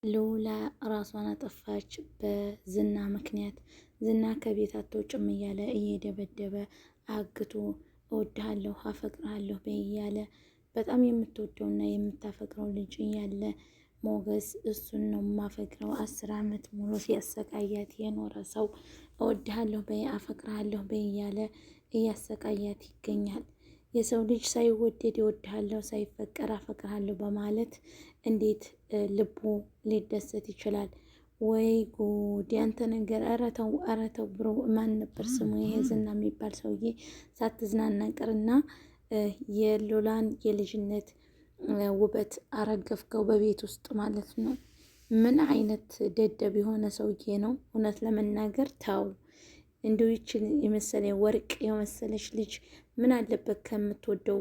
ሉላ ራሷን አጠፋች በዝና ምክንያት። ዝና ከቤት አትወጭም እያለ እየደበደበ አግቶ እወድሃለሁ አፈቅርሃለሁ በይ እያለ በጣም የምትወደውና የምታፈቅረው ልጅ እያለ ሞገስ እሱን ነው የማፈቅረው 10 ዓመት ሙሉ ሲያሰቃያት የኖረ ሰው እወድሃለሁ በይ አፈቅርሃለሁ በይ እያለ እያሰቃያት ይገኛል። የሰው ልጅ ሳይወደድ እወድሃለሁ ሳይፈቀር አፈቅርሃለሁ በማለት እንዴት ልቡ ሊደሰት ይችላል? ወይ ጉድ! ያንተ ነገር! ኧረ ተው ብሮ ማን ነበር ስሙ? ይሄ ዝና የሚባል ሰውዬ ሳትዝናና ቅርና የሉላን የልጅነት ውበት አረገፍከው በቤት ውስጥ ማለት ነው። ምን አይነት ደደብ የሆነ ሰውዬ ነው? እውነት ለመናገር ተው። እንዲሁ ይችን የመሰለ ወርቅ የመሰለች ልጅ ምን አለበት ከምትወደው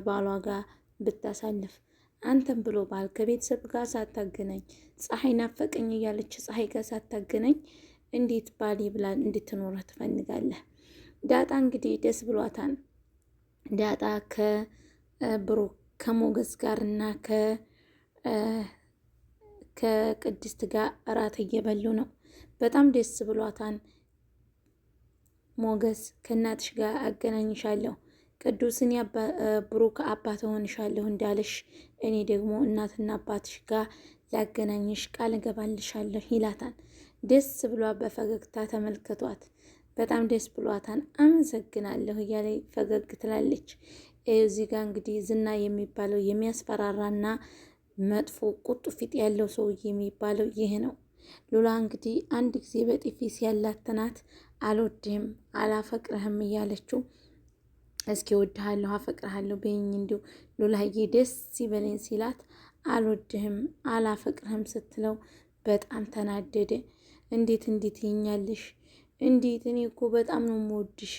ባሏ ጋር ብታሳልፍ? አንተም ብሎ ባል ከቤተሰብ ጋር ሳታገናኝ ፀሐይ ናፈቀኝ እያለች ፀሐይ ጋር ሳታገናኝ እንዴት ባሌ ብላ እንድትኖረ ትፈልጋለህ? ዳጣ እንግዲህ ደስ ብሏታል። ዳጣ ከብሩክ ከሞገስ ጋር እና ከቅድስት ጋር እራት እየበሉ ነው። በጣም ደስ ብሏታል። ሞገስ ከእናትሽ ጋር አገናኝሻለሁ፣ ቅዱስን ብሩክ አባት ሆንሻለሁ እንዳለሽ እኔ ደግሞ እናትና አባትሽ ጋር ላገናኝሽ ቃል እገባልሻለሁ ይላታል። ደስ ብሏ በፈገግታ ተመልክቷት በጣም ደስ ብሏታል። አመሰግናለሁ እያለ ፈገግ ትላለች። እዚህ ጋር እንግዲህ ዝና የሚባለው የሚያስፈራራና መጥፎ ቁጡ ፊት ያለው ሰውዬ የሚባለው ይህ ነው። ሉላ እንግዲህ አንድ ጊዜ በጥፊ ሲያላትናት አልወድህም አላፈቅርህም እያለችው እስኪ ወድሃለሁ አፈቅርሃለሁ በይኝ እንዲሁ ሉላዬ ደስ ሲበለኝ ሲላት አልወድህም አላፈቅርህም ስትለው በጣም ተናደደ። እንዴት ይኛልሽ? እንዴት? እኔ እኮ በጣም ነው የምወድሽ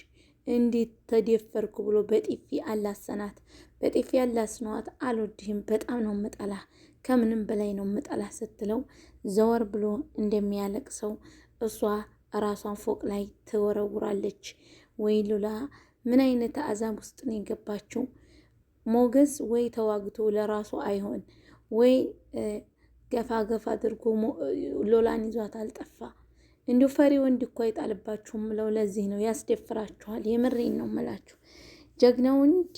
እንዴት ተደፈርኩ ብሎ በጥፊ አላሰናት። በጥፊ አላስነዋት። አልወድህም በጣም ነው ምጠላ ከምንም በላይ ነው ምጠላ ስትለው ዘወር ብሎ እንደሚያለቅሰው እሷ ራሷን ፎቅ ላይ ትወረውራለች። ወይ ሉላ ምን አይነት አዛብ ውስጥ ነው የገባችው? ሞገስ ወይ ተዋግቶ ለራሱ አይሆን ወይ ገፋ አድርጎ ሎላን ይዟት አልጠፋ። እንዲሁ ፈሪ ወንድ እኮ አይጣልባችሁም ምለው ለዚህ ነው ያስደፍራችኋል። የምሬን ነው ምላችሁ። ጀግና ወንድ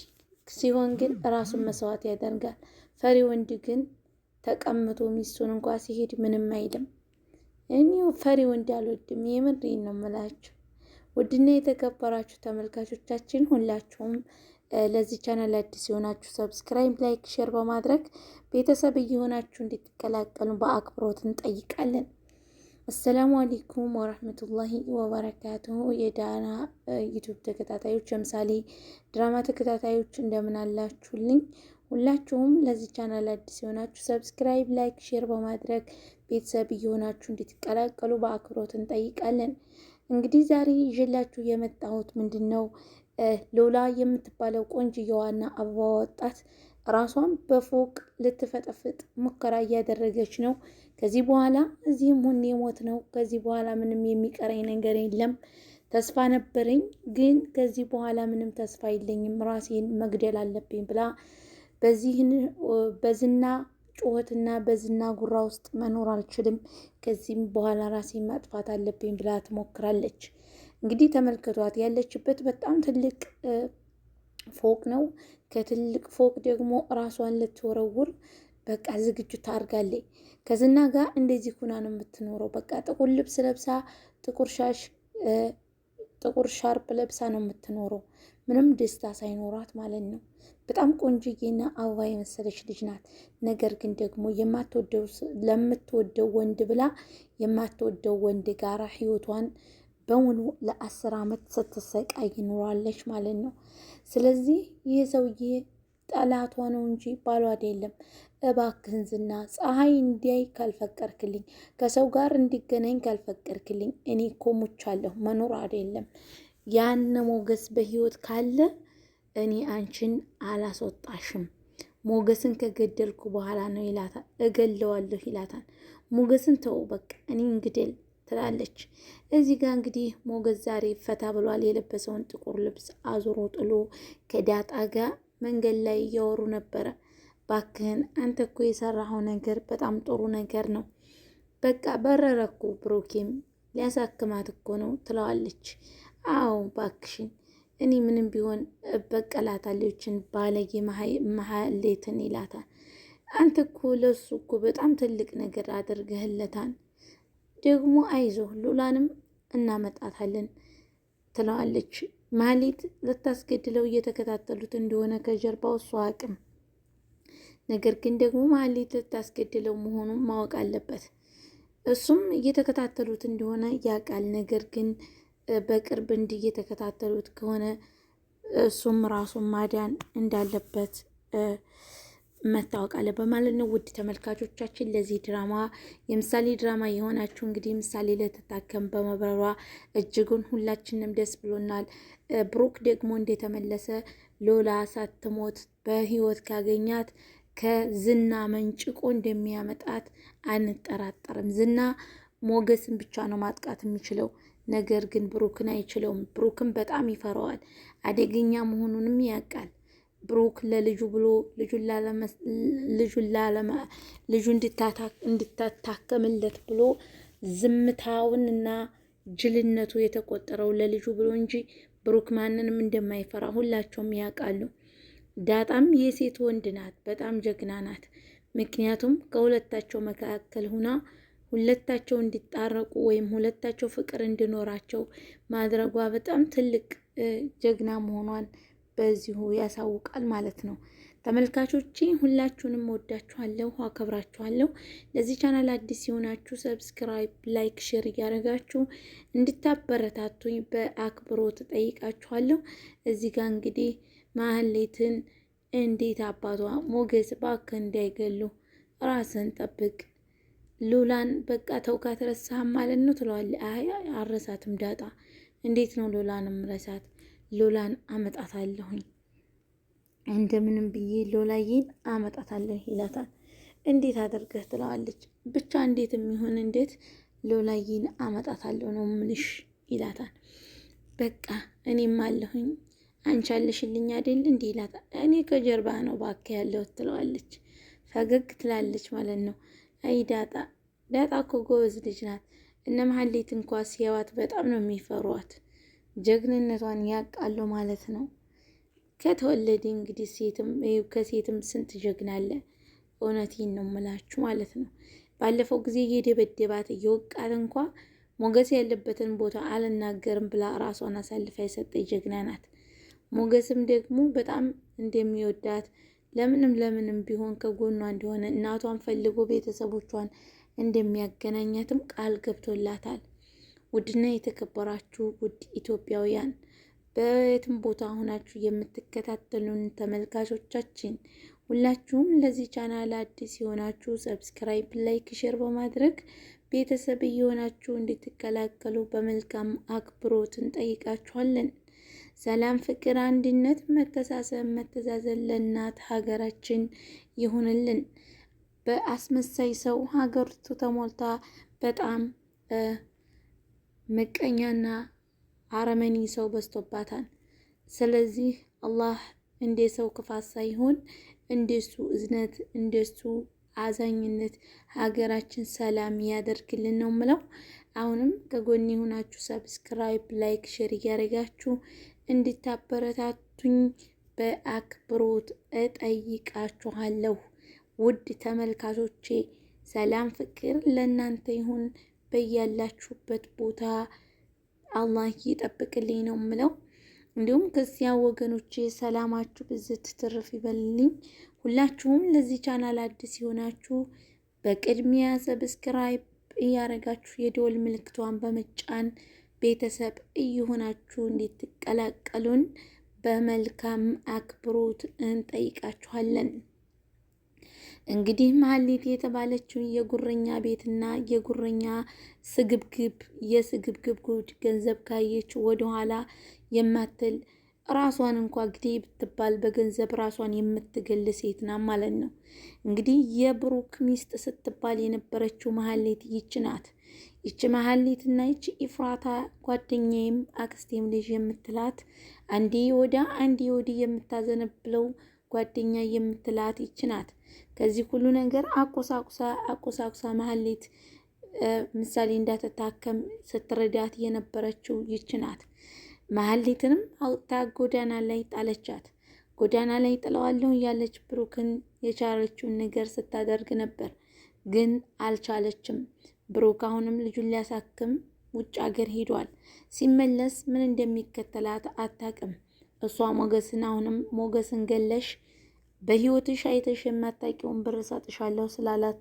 ሲሆን ግን ራሱን መስዋዕት ያደርጋል። ፈሪ ወንድ ግን ተቀምጦ ሚስቱን እንኳ ሲሄድ ምንም አይልም። እኔው ፈሪ ወንድ አልወድም። የምሬን ነው ምላችሁ። ውድና የተከበራችሁ ተመልካቾቻችን ሁላችሁም ለዚህ ቻናል አዲስ የሆናችሁ ሰብስክራይብ፣ ላይክ፣ ሼር በማድረግ ቤተሰብ እየሆናችሁ እንድትቀላቀሉ በአክብሮት እንጠይቃለን። አሰላሙ አለይኩም ወረህመቱላሂ ወበረካቱሁ። የዳና ዩቱብ ተከታታዮች የምሳሌ ድራማ ተከታታዮች እንደምን አላችሁልኝ? ሁላችሁም ለዚህ ቻናል አዲስ የሆናችሁ ሰብስክራይብ፣ ላይክ፣ ሼር በማድረግ ቤተሰብ እየሆናችሁ እንድትቀላቀሉ በአክብሮት እንጠይቃለን። እንግዲህ ዛሬ ይዤላችሁ የመጣሁት ምንድን ነው? ሉላ የምትባለው ቆንጅየዋና አበባ ወጣት ራሷን በፎቅ ልትፈጠፍጥ ሙከራ እያደረገች ነው። ከዚህ በኋላ እዚህም ሁኔ ሞት ነው። ከዚህ በኋላ ምንም የሚቀረኝ ነገር የለም። ተስፋ ነበረኝ፣ ግን ከዚህ በኋላ ምንም ተስፋ የለኝም። ራሴን መግደል አለብኝ ብላ በዝና ጩኸትና በዝና ጉራ ውስጥ መኖር አልችልም። ከዚህም በኋላ ራሴን ማጥፋት አለብኝ ብላ ትሞክራለች። እንግዲህ ተመልከቷት። ያለችበት በጣም ትልቅ ፎቅ ነው። ከትልቅ ፎቅ ደግሞ ራሷን ልትወረውር በቃ ዝግጅት አድርጋለች። ከዝና ጋር እንደዚህ ሁና ነው የምትኖረው። በቃ ጥቁር ልብስ ለብሳ ጥቁር ሻሽ ጥቁር ሻርፕ ለብሳ ነው የምትኖረው፣ ምንም ደስታ ሳይኖራት ማለት ነው። በጣም ቆንጆዬና አበባ የመሰለች ልጅ ናት። ነገር ግን ደግሞ ለምትወደው ወንድ ብላ የማትወደው ወንድ ጋራ ህይወቷን በሙሉ ለ10 ዓመት ስትሰቃይ ይኖራለች ማለት ነው። ስለዚህ ይህ ሰውዬ ጠላቷ ነው እንጂ ባሏ አይደለም። እባክህን ዝና ፀሐይ እንዲያይ ካልፈቀርክልኝ፣ ከሰው ጋር እንዲገናኝ ካልፈቀርክልኝ እኔ እኮ ሙቻለሁ መኖር አይደለም። ያነ ሞገስ በህይወት ካለ እኔ አንቺን አላስወጣሽም። ሞገስን ከገደልኩ በኋላ ነው ይላታል። እገለዋለሁ ይላታል። ሞገስን ተው በቃ እኔ እንግደል ትላለች። እዚህ ጋር እንግዲህ ሞገስ ዛሬ ፈታ ብሏል። የለበሰውን ጥቁር ልብስ አዙሮ ጥሎ ከዳጣ ጋር መንገድ ላይ እያወሩ ነበረ። ባክህን አንተ እኮ የሰራኸው ነገር በጣም ጥሩ ነገር ነው። በቃ በረረኩ ብሩኬም ሊያሳክማት እኮ ነው ትለዋለች። አዎ ባክሽን እኔ ምንም ቢሆን እበቀላታለሁ ይችን ባለጌ መሀሌትን ይላታል። አንተ እኮ ለሱ እኮ በጣም ትልቅ ነገር አድርገህለታል። ደግሞ አይዞህ ሉላንም እናመጣታለን ትለዋለች። ማህሌት ልታስገድለው እየተከታተሉት እንደሆነ ከጀርባው እሷ አቅም ነገር ግን ደግሞ ማህሌት ልታስገድለው መሆኑን ማወቅ አለበት። እሱም እየተከታተሉት እንደሆነ ያውቃል። ነገር ግን በቅርብ እንዲህ እየተከታተሉት ከሆነ እሱም ራሱን ማዳን እንዳለበት መታወቅ አለበት ማለት ነው። ውድ ተመልካቾቻችን ለዚህ ድራማ የምሳሌ ድራማ የሆናችሁ እንግዲህ ምሳሌ ልትታከም በመብረሯ እጅጉን ሁላችንም ደስ ብሎናል። ብሩክ ደግሞ እንደተመለሰ ሎላ ሳትሞት በህይወት ካገኛት ከዝና መንጭቆ እንደሚያመጣት አንጠራጠርም። ዝና ሞገስን ብቻ ነው ማጥቃት የሚችለው፣ ነገር ግን ብሩክን አይችለውም። ብሩክን በጣም ይፈራዋል፣ አደገኛ መሆኑንም ያውቃል። ብሩክ ለልጁ ብሎ ልጁ እንድታታከምለት ብሎ ዝምታውን እና ጅልነቱ የተቆጠረው ለልጁ ብሎ እንጂ ብሩክ ማንንም እንደማይፈራ ሁላቸውም ያውቃሉ። ዳጣም የሴት ወንድ ናት፣ በጣም ጀግና ናት። ምክንያቱም ከሁለታቸው መካከል ሁና ሁለታቸው እንዲጣረቁ ወይም ሁለታቸው ፍቅር እንዲኖራቸው ማድረጓ በጣም ትልቅ ጀግና መሆኗን በዚሁ ያሳውቃል ማለት ነው። ተመልካቾቼ ሁላችሁንም ወዳችኋለሁ፣ አከብራችኋለሁ። ለዚህ ቻናል አዲስ የሆናችሁ ሰብስክራይብ፣ ላይክ፣ ሼር እያደረጋችሁ እንድታበረታቱኝ በአክብሮት ጠይቃችኋለሁ። እዚህ ጋር እንግዲህ ማህሌትን እንዴት አባቷ ሞገስ እባክህ እንዳይገሉ ራስን ጠብቅ፣ ሉላን በቃ ተውካት ረሳህም ማለት ነው ትለዋለች። አይ አረሳትም ዳጣ፣ እንዴት ነው ሉላንም ረሳት? ሉላን አመጣታለሁኝ እንደምንም ብዬ ሎላዬን አመጣታለሁ ይላታል። እንዴት አድርገህ ትለዋለች። ብቻ እንዴት የሚሆን እንዴት ሎላዬን አመጣታለሁ ነው ምልሽ ይላታል። በቃ እኔም አለሁኝ አንቺ አለሽልኝ አይደል እንዲህ ይላታል። እኔ ከጀርባ ነው ባካ ያለሁት ትለዋለች። ፈገግ ትላለች ማለት ነው። አይ ዳጣ እኮ ጎበዝ ልጅ ናት። እነ መሀሌት እንኳ ሲያዋት በጣም ነው የሚፈሯት። ጀግንነቷን ያውቃሉ ማለት ነው። ከተወለደ እንግዲህ ከሴትም ስንት ጀግና አለ። እውነቴን ነው የምላችሁ ማለት ነው። ባለፈው ጊዜ እየደበደባት እየወቃት እንኳ ሞገስ ያለበትን ቦታ አልናገርም ብላ ራሷን አሳልፋ የሰጠች ጀግና ናት። ሞገስም ደግሞ በጣም እንደሚወዳት ለምንም ቢሆን ከጎኗ እንደሆነ እናቷን ፈልጎ ቤተሰቦቿን እንደሚያገናኛትም ቃል ገብቶላታል። ውድና የተከበራችሁ ውድ ኢትዮጵያውያን በየትም ቦታ ሆናችሁ የምትከታተሉን ተመልካቾቻችን ሁላችሁም ለዚህ ቻናል አዲስ የሆናችሁ ሰብስክራይብ፣ ላይክ፣ ሼር በማድረግ ቤተሰብ እየሆናችሁ እንድትቀላቀሉ በመልካም አክብሮት እንጠይቃችኋለን። ሰላም፣ ፍቅር፣ አንድነት፣ መተሳሰብ፣ መተዛዘን ለእናት ሀገራችን ይሁንልን። በአስመሳይ ሰው ሀገሪቱ ተሞልታ በጣም ምቀኛና አረመኒ ሰው በዝቶባታል። ስለዚህ አላህ እንደ ሰው ክፋት ሳይሆን እንደሱ እዝነት እንደሱ አዛኝነት ሀገራችን ሰላም ያደርግልን ነው ምለው። አሁንም ከጎኔ ሆናችሁ ሰብስክራይብ፣ ላይክ፣ ሼር እያደረጋችሁ እንድታበረታቱኝ በአክብሮት እጠይቃችኋለሁ። ውድ ተመልካቾቼ ሰላም ፍቅር ለእናንተ ይሁን። በያላችሁበት ቦታ አላህ ይጠብቅልኝ ነው ምለው። እንዲሁም ክርስቲያን ወገኖቼ ሰላማችሁ ብዝት ትርፍ ይበልልኝ። ሁላችሁም ለዚህ ቻናል አዲስ የሆናችሁ በቅድሚያ ሰብስክራይብ እያረጋችሁ የደወል ምልክቷን በመጫን ቤተሰብ እየሆናችሁ እንድትቀላቀሉን በመልካም አክብሮት እንጠይቃችኋለን። እንግዲህ መሀሌት የተባለችው የጉረኛ ቤትና የጉረኛ የስግብግብ ጉድ ገንዘብ ካየች ወደኋላ የማትል ራሷን እንኳ ግዴ ብትባል በገንዘብ ራሷን የምትገል ሴት ናት ማለት ነው። እንግዲህ የብሩክ ሚስት ስትባል የነበረችው መሀሌት ይች ናት። ይች መሀሌትና ይች ኢፍራታ ጓደኛዬም አክስቴም ልጅ የምትላት አንዴ ወዳ አንዴ ወዲህ የምታዘነብለው ጓደኛ የምትላት ይች ናት። ከዚህ ሁሉ ነገር አቆሳቁሳ መሀሌት ምሳሌ እንዳትታከም ስትረዳት የነበረችው ይች ናት። መሀሌትንም አውጥታ ጎዳና ላይ ጣለቻት። ጎዳና ላይ ጥለዋለሁ እያለች ብሩክን የቻለችውን ነገር ስታደርግ ነበር፣ ግን አልቻለችም። ብሩክ አሁንም ልጁን ሊያሳክም ውጭ ሀገር ሄዷል። ሲመለስ ምን እንደሚከተላት አታቅም። እሷ ሞገስን አሁንም ሞገስን ገለሽ በህይወትሽ አይተሽ የማታውቂውን ብር እሰጥሻለሁ ስላላት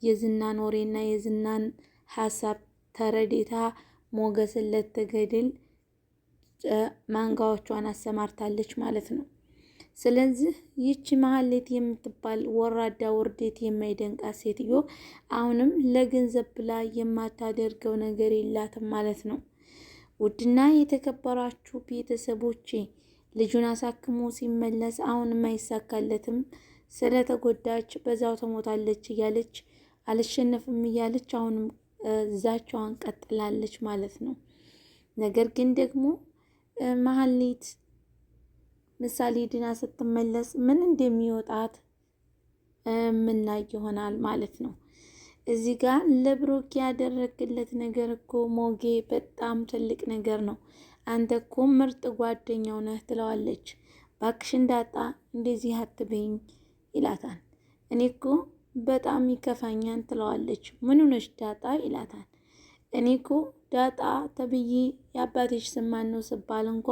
የዝናን ወሬና የዝናን ሀሳብ ተረዴታ ሞገስን ልትገድል ማንጋዎቿን አሰማርታለች ማለት ነው። ስለዚህ ይቺ መሀሌት የምትባል ወራዳ ውርዴት የማይደንቃት ሴትዮ አሁንም ለገንዘብ ብላ የማታደርገው ነገር የላትም ማለት ነው። ውድና የተከበራችሁ ቤተሰቦቼ ልጁን አሳክሞ ሲመለስ አሁንም አይሳካለትም፣ ስለተጎዳች በዛው ተሞታለች እያለች አልሸነፍም እያለች አሁንም ዛቻዋን ቀጥላለች ማለት ነው። ነገር ግን ደግሞ መሀሌት ምሳሌ ድና ስትመለስ ምን እንደሚወጣት ምናይ ይሆናል ማለት ነው። እዚህ ጋር ለብሩክ ያደረግለት ነገር እኮ ሞጌ በጣም ትልቅ ነገር ነው። አንተ እኮ ምርጥ ጓደኛው ነህ ትለዋለች። ባክሽን ዳጣ እንደዚህ አትበይኝ ይላታል። እኔ እኮ በጣም ይከፋኛል ትለዋለች። ምን ሆነሽ ዳጣ ይላታል። እኔ እኮ ዳጣ ተብዬ የአባትሽ ስም ማን ነው ስባል እንኳ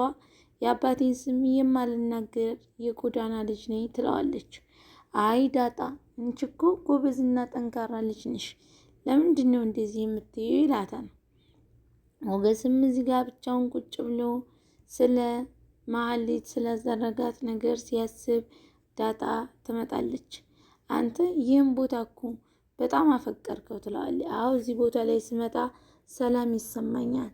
የአባቴን ስም የማልናገር የጎዳና ልጅ ነኝ ትለዋለች። አይ ዳጣ አንቺ እኮ ጎበዝና ጠንካራ ልጅ ነሽ፣ ለምንድን ነው እንደዚህ የምትይው ይላታል። ሞገስም እዚህ ጋር ብቻውን ቁጭ ብሎ ስለ መሀሌት ስላዘረጋት ነገር ሲያስብ ዳጣ ትመጣለች። አንተ ይህን ቦታ እኮ በጣም አፈቀርከው ትለዋለች። አዎ እዚህ ቦታ ላይ ስመጣ ሰላም ይሰማኛል፣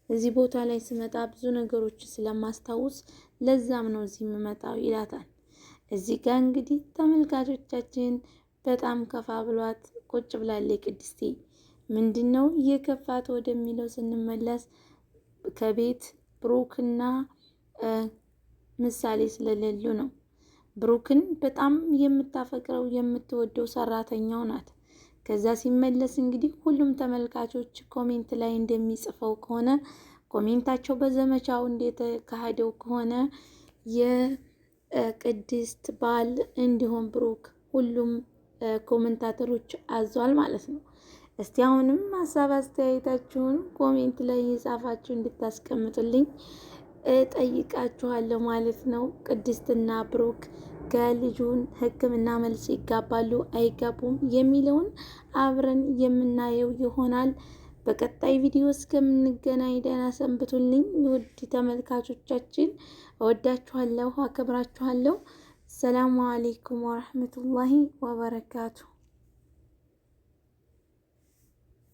እዚህ ቦታ ላይ ስመጣ ብዙ ነገሮች ስለማስታውስ ለዛም ነው እዚህ የምመጣው ይላታል። እዚህ ጋር እንግዲህ ተመልካቾቻችን በጣም ከፋ ብሏት ቁጭ ብላለች ቅድስቴ። ምንድነው የከፋት ወደሚለው ስንመለስ ከቤት ብሩክና ምሳሌ ስለሌሉ ነው። ብሩክን በጣም የምታፈቅረው የምትወደው ሰራተኛው ናት። ከዛ ሲመለስ እንግዲህ ሁሉም ተመልካቾች ኮሜንት ላይ እንደሚጽፈው ከሆነ ኮሜንታቸው በዘመቻው እንደተካሄደው ከሆነ የቅድስት ባል እንዲሆን ብሩክ ሁሉም ኮሜንታተሮች አዟል ማለት ነው። እስቲ አሁንም ሀሳብ አስተያየታችሁን ኮሜንት ላይ የጻፋችሁ እንድታስቀምጡልኝ ጠይቃችኋለሁ ማለት ነው። ቅድስትና ብሩክ ከልጁን ሕክምና መልስ ይጋባሉ አይጋቡም የሚለውን አብረን የምናየው ይሆናል። በቀጣይ ቪዲዮ እስከምንገናኝ ደህና ሰንብቱልኝ። ውድ ተመልካቾቻችን እወዳችኋለሁ፣ አከብራችኋለሁ። ሰላሙ አሌይኩም ወረህመቱላሂ ወበረካቱ።